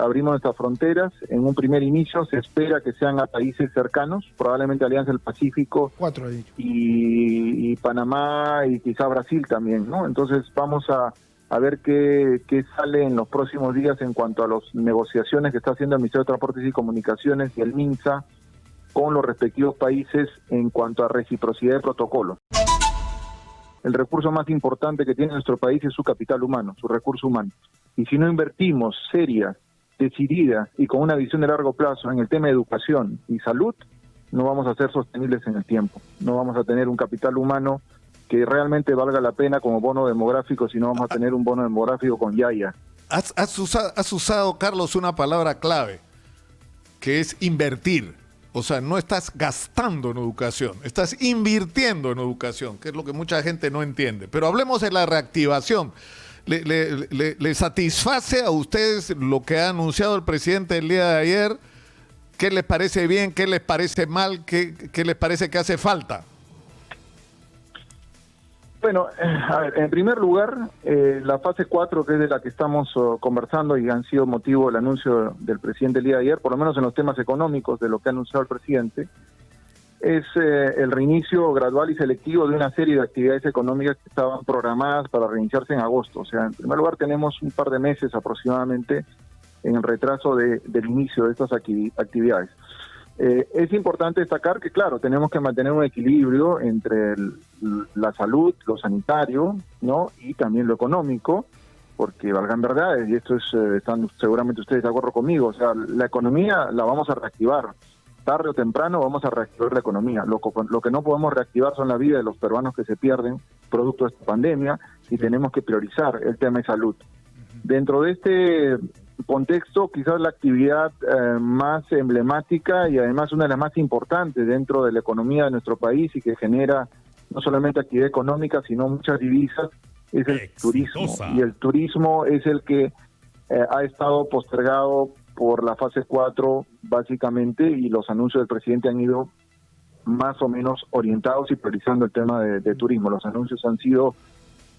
Abrimos nuestras fronteras. En un primer inicio se espera que sean a países cercanos, probablemente Alianza del Pacífico, 4 he dicho. y Panamá y quizá Brasil también, ¿no? Entonces vamos a ver qué sale en los próximos días en cuanto a las negociaciones que está haciendo el Ministerio de Transportes y Comunicaciones y el MINSA con los respectivos países en cuanto a reciprocidad de protocolos. El recurso más importante que tiene nuestro país es su capital humano, su recurso humano. Y si no invertimos seria, decidida y con una visión de largo plazo en el tema de educación y salud, no vamos a ser sostenibles en el tiempo. No vamos a tener un capital humano que realmente valga la pena como bono demográfico, sino vamos a tener un bono demográfico con yaya. Has usado, Carlos, una palabra clave, que es invertir. O sea, no estás gastando en educación, estás invirtiendo en educación, que es lo que mucha gente no entiende. Pero hablemos de la reactivación. ¿Le satisface a ustedes lo que ha anunciado el presidente el día de ayer? ¿Qué les parece bien? ¿Qué les parece mal? ¿Qué les parece que hace falta? Bueno, a ver, en primer lugar, la fase 4, que es de la que estamos conversando y han sido motivo del anuncio del presidente el día de ayer, por lo menos en los temas económicos de lo que ha anunciado el presidente, es el reinicio gradual y selectivo de una serie de actividades económicas que estaban programadas para reiniciarse en agosto. O sea, en primer lugar tenemos un par de meses aproximadamente en el retraso del inicio de estas actividades. Es importante destacar que, claro, tenemos que mantener un equilibrio entre la salud, lo sanitario, ¿no? Y también lo económico, porque valgan verdades, y esto están seguramente ustedes de acuerdo conmigo, o sea, la economía la vamos a reactivar. Tarde o temprano vamos a reactivar la economía. Lo que no podemos reactivar son la vida de los peruanos que se pierden producto de esta pandemia, y tenemos que priorizar el tema de salud. Dentro de este contexto, quizás la actividad más emblemática y además una de las más importantes dentro de la economía de nuestro país y que genera no solamente actividad económica, sino muchas divisas, es el turismo. Y el turismo es el que ha estado postergado por la fase 4 básicamente, y los anuncios del presidente han ido más o menos orientados y priorizando el tema de turismo. Los anuncios han sido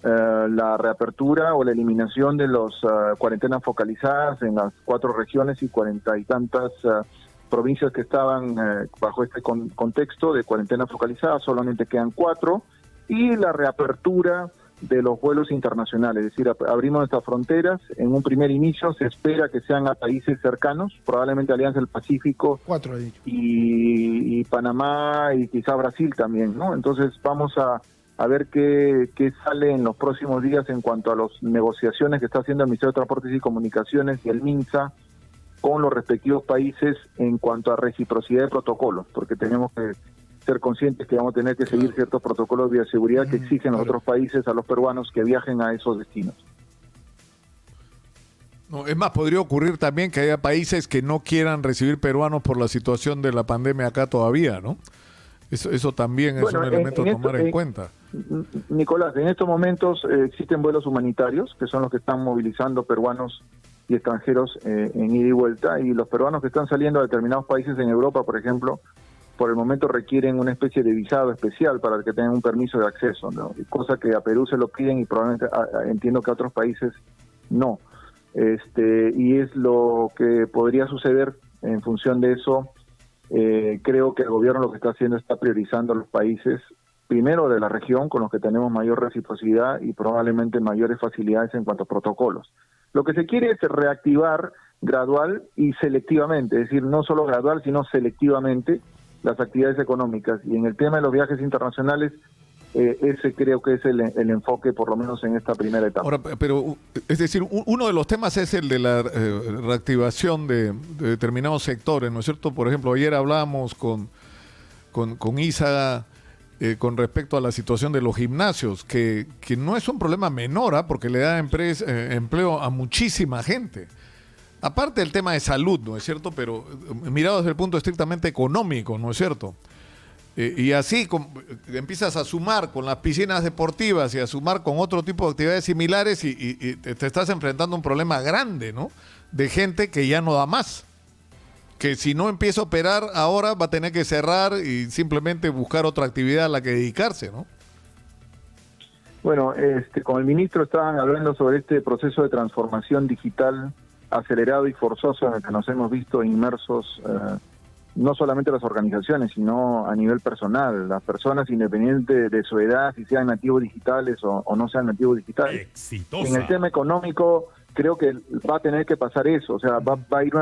la reapertura o la eliminación de las cuarentenas focalizadas en las 4 regiones y 40 y tantas provincias que estaban bajo este contexto de cuarentena focalizada. Solamente quedan 4, y la reapertura de los vuelos internacionales, es decir, abrimos nuestras fronteras. En un primer inicio se espera que sean a países cercanos, probablemente Alianza del Pacífico, 4 he dicho. y Panamá y quizá Brasil también, ¿no? Entonces vamos a ver qué sale en los próximos días en cuanto a las negociaciones que está haciendo el Ministerio de Transportes y Comunicaciones y el MINSA con los respectivos países en cuanto a reciprocidad de protocolos, porque tenemos que ser conscientes que vamos a tener que seguir ciertos protocolos de bioseguridad que exigen los otros países a los peruanos que viajen a esos destinos. No, es más, podría ocurrir también que haya países que no quieran recibir peruanos por la situación de la pandemia acá todavía, ¿no? Eso también es un elemento a tomar en cuenta. Nicolás, en estos momentos existen vuelos humanitarios, que son los que están movilizando peruanos y extranjeros en ida y vuelta, y los peruanos que están saliendo a determinados países en Europa, por ejemplo, por el momento requieren una especie de visado especial para que tengan un permiso de acceso, ¿no? Cosa que a Perú se lo piden y probablemente entiendo que a otros países no. Y es lo que podría suceder en función de eso. Creo que el gobierno lo que está haciendo está priorizando a los países, primero de la región, con los que tenemos mayor reciprocidad y probablemente mayores facilidades en cuanto a protocolos. Lo que se quiere es reactivar gradual y selectivamente, es decir, no solo gradual, sino selectivamente las actividades económicas. Y en el tema de los viajes internacionales, ese creo que es el enfoque, por lo menos en esta primera etapa. Ahora, pero, es decir, uno de los temas es el de la reactivación de determinados sectores, ¿no es cierto? Por ejemplo, ayer hablábamos con Isa con respecto a la situación de los gimnasios, que no es un problema menor, porque le da empleo a muchísima gente. Aparte del tema de salud, ¿no es cierto? Pero mirado desde el punto estrictamente económico, ¿no es cierto? Y así empiezas a sumar con las piscinas deportivas y a sumar con otro tipo de actividades similares y te estás enfrentando a un problema grande, ¿no? De gente que ya no da más. Que si no empieza a operar ahora va a tener que cerrar y simplemente buscar otra actividad a la que dedicarse, ¿no? Bueno, con el ministro estaban hablando sobre este proceso de transformación digital acelerado y forzoso en el que nos hemos visto inmersos, no solamente las organizaciones, sino a nivel personal, las personas independientes de su edad, si sean nativos digitales o no sean nativos digitales. Exitosa. En el tema económico, creo que va a tener que pasar eso, o sea, va a ir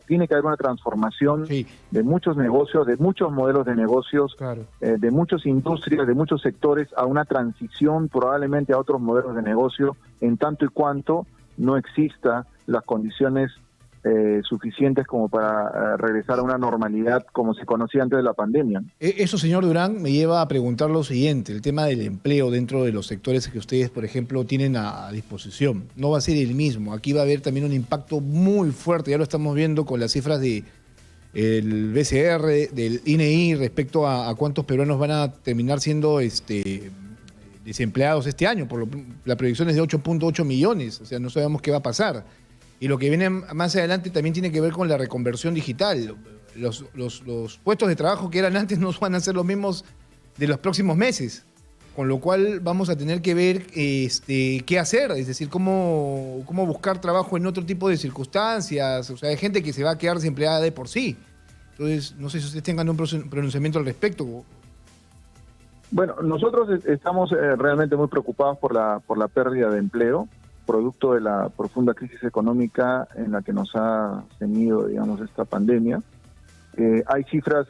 tiene que haber una transformación de muchos negocios, de muchos modelos de negocios, de muchas industrias, de muchos sectores, a una transición probablemente a otros modelos de negocio, en tanto y cuanto no exista las condiciones suficientes como para regresar a una normalidad como se conocía antes de la pandemia. Eso, señor Durán, me lleva a preguntar lo siguiente, el tema del empleo dentro de los sectores que ustedes, por ejemplo, tienen a disposición. No va a ser el mismo, aquí va a haber también un impacto muy fuerte, ya lo estamos viendo con las cifras del BCR, del INEI, respecto a cuántos peruanos van a terminar siendo desempleados este año. La proyección es de 8.8 millones, o sea, no sabemos qué va a pasar. Y lo que viene más adelante también tiene que ver con la reconversión digital. Los puestos de trabajo que eran antes no van a ser los mismos de los próximos meses. Con lo cual vamos a tener que ver qué hacer, es decir, cómo buscar trabajo en otro tipo de circunstancias. O sea, hay gente que se va a quedar desempleada de por sí. Entonces, no sé si ustedes tengan un pronunciamiento al respecto. Bueno, nosotros estamos realmente muy preocupados por la pérdida de empleo, producto de la profunda crisis económica en la que nos ha tenido, digamos, esta pandemia. Hay cifras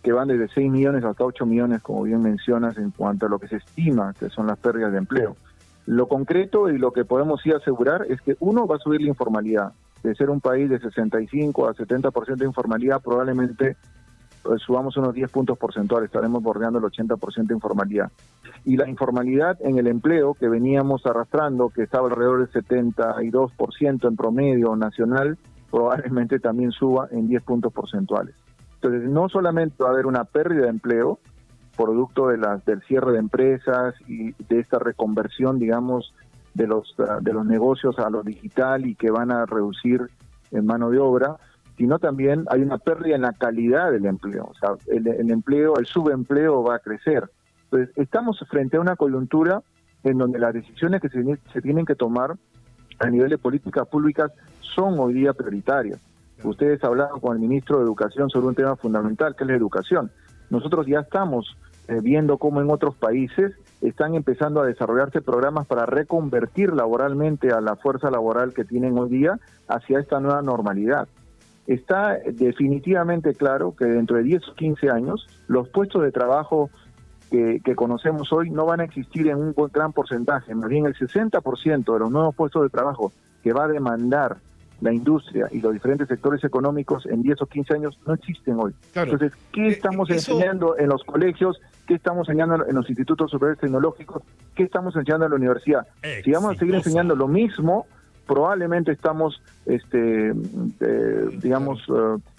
que van desde 6 millones hasta 8 millones, como bien mencionas, en cuanto a lo que se estima que son las pérdidas de empleo. Lo concreto y lo que podemos sí asegurar es que uno, va a subir la informalidad. De ser un país de 65 a 70% de informalidad, probablemente subamos unos 10 puntos porcentuales, estaremos bordeando el 80% de informalidad. Y la informalidad en el empleo que veníamos arrastrando, que estaba alrededor del 72% en promedio nacional, probablemente también suba en 10 puntos porcentuales. Entonces, no solamente va a haber una pérdida de empleo, producto del cierre de empresas y de esta reconversión, digamos, de los negocios a lo digital y que van a reducir en mano de obra, sino también hay una pérdida en la calidad del empleo. O sea, el empleo, el subempleo va a crecer. Entonces, estamos frente a una coyuntura en donde las decisiones que se tienen que tomar a nivel de políticas públicas son hoy día prioritarias. Ustedes hablaron con el ministro de Educación sobre un tema fundamental, que es la educación. Nosotros ya estamos viendo cómo en otros países están empezando a desarrollarse programas para reconvertir laboralmente a la fuerza laboral que tienen hoy día hacia esta nueva normalidad. Está definitivamente claro que dentro de 10 o 15 años los puestos de trabajo que conocemos hoy no van a existir en un gran porcentaje. Más bien el 60% de los nuevos puestos de trabajo que va a demandar la industria y los diferentes sectores económicos en 10 o 15 años no existen hoy. Claro. Entonces, ¿qué estamos enseñando en los colegios? ¿Qué estamos enseñando en los institutos superiores tecnológicos? ¿Qué estamos enseñando en la universidad? Si vamos a seguir enseñando lo mismo, probablemente estamos,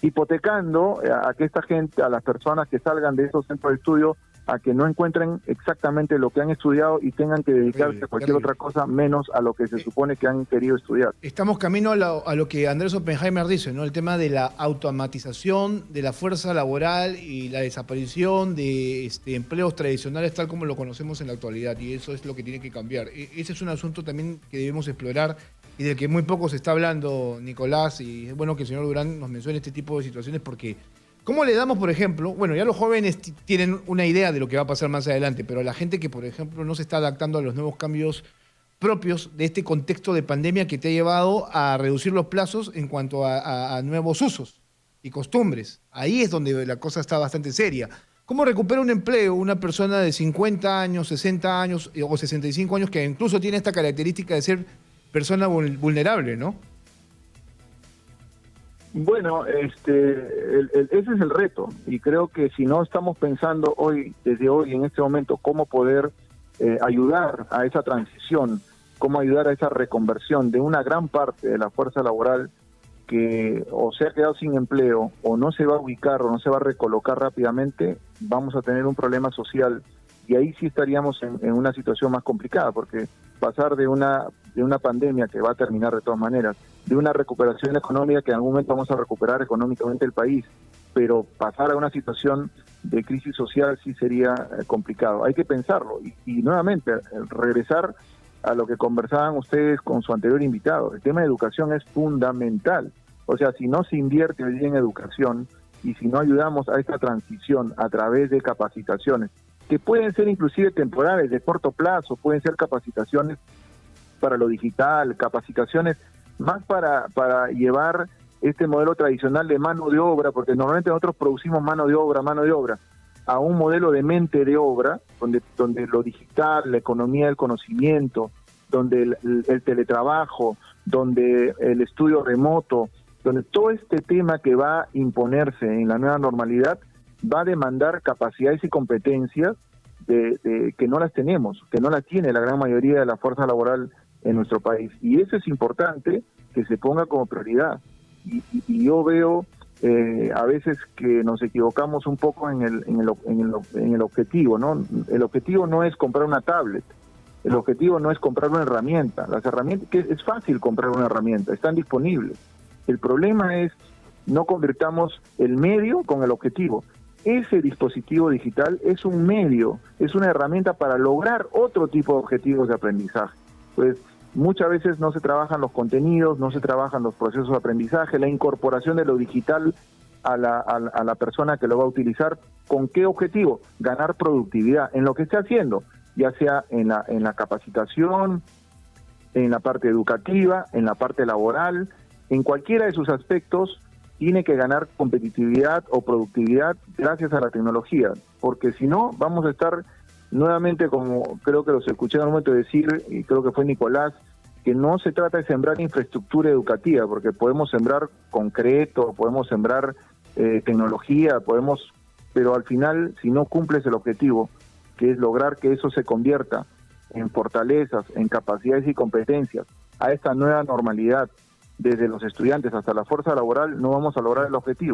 hipotecando a que esta gente, a las personas que salgan de esos centros de estudio, a que no encuentren exactamente lo que han estudiado y tengan que dedicarse a cualquier otra cosa menos a lo que se supone que han querido estudiar. Estamos camino a lo que Andrés Oppenheimer dice, ¿no? El tema de la automatización de la fuerza laboral y la desaparición de empleos tradicionales tal como lo conocemos en la actualidad, y eso es lo que tiene que cambiar. Ese es un asunto también que debemos explorar y del que muy poco se está hablando, Nicolás, y es bueno que el señor Durán nos mencione este tipo de situaciones porque ¿cómo le damos, por ejemplo? Bueno, ya los jóvenes tienen una idea de lo que va a pasar más adelante, pero la gente que, por ejemplo, no se está adaptando a los nuevos cambios propios de este contexto de pandemia que te ha llevado a reducir los plazos en cuanto a nuevos usos y costumbres. Ahí es donde la cosa está bastante seria. ¿Cómo recupera un empleo una persona de 50 años, 60 años o 65 años que incluso tiene esta característica de ser persona vulnerable, ¿no? Bueno, ese es el reto, y creo que si no estamos pensando desde hoy, en este momento, cómo poder ayudar a esa transición, cómo ayudar a esa reconversión de una gran parte de la fuerza laboral que o se ha quedado sin empleo, o no se va a ubicar, o no se va a recolocar rápidamente, vamos a tener un problema social, y ahí sí estaríamos en una situación más complicada, porque pasar de una pandemia que va a terminar de todas maneras, de una recuperación económica que en algún momento vamos a recuperar económicamente el país, pero pasar a una situación de crisis social sí sería complicado. Hay que pensarlo y nuevamente regresar a lo que conversaban ustedes con su anterior invitado. El tema de educación es fundamental. O sea, si no se invierte hoy día en educación y si no ayudamos a esta transición a través de capacitaciones, que pueden ser inclusive temporales, de corto plazo, pueden ser capacitaciones para lo digital, capacitaciones más para llevar este modelo tradicional de mano de obra, porque normalmente nosotros producimos mano de obra, a un modelo de mente de obra, donde lo digital, la economía del conocimiento, donde el teletrabajo, donde el estudio remoto, donde todo este tema que va a imponerse en la nueva normalidad va a demandar capacidades y competencias que no las tenemos, que no las tiene la gran mayoría de la fuerza laboral en nuestro país. Y eso es importante que se ponga como prioridad. Y yo veo a veces que nos equivocamos un poco en el objetivo, ¿no? El objetivo no es comprar una tablet, el objetivo no es comprar una herramienta. Las herramientas, que es fácil comprar una herramienta, están disponibles. El problema es no convirtamos el medio con el objetivo. Ese dispositivo digital es un medio, es una herramienta para lograr otro tipo de objetivos de aprendizaje. Pues muchas veces no se trabajan los contenidos, no se trabajan los procesos de aprendizaje, la incorporación de lo digital a la persona que lo va a utilizar. ¿Con qué objetivo? Ganar productividad en lo que esté haciendo, ya sea en la capacitación, en la parte educativa, en la parte laboral, en cualquiera de sus aspectos. Tiene que ganar competitividad o productividad gracias a la tecnología, porque si no vamos a estar nuevamente, como creo que los escuché en un momento decir, y creo que fue Nicolás, que no se trata de sembrar infraestructura educativa, porque podemos sembrar concreto, podemos sembrar tecnología, pero al final, si no cumples el objetivo, que es lograr que eso se convierta en fortalezas, en capacidades y competencias, a esta nueva normalidad, desde los estudiantes hasta la fuerza laboral, no vamos a lograr el objetivo.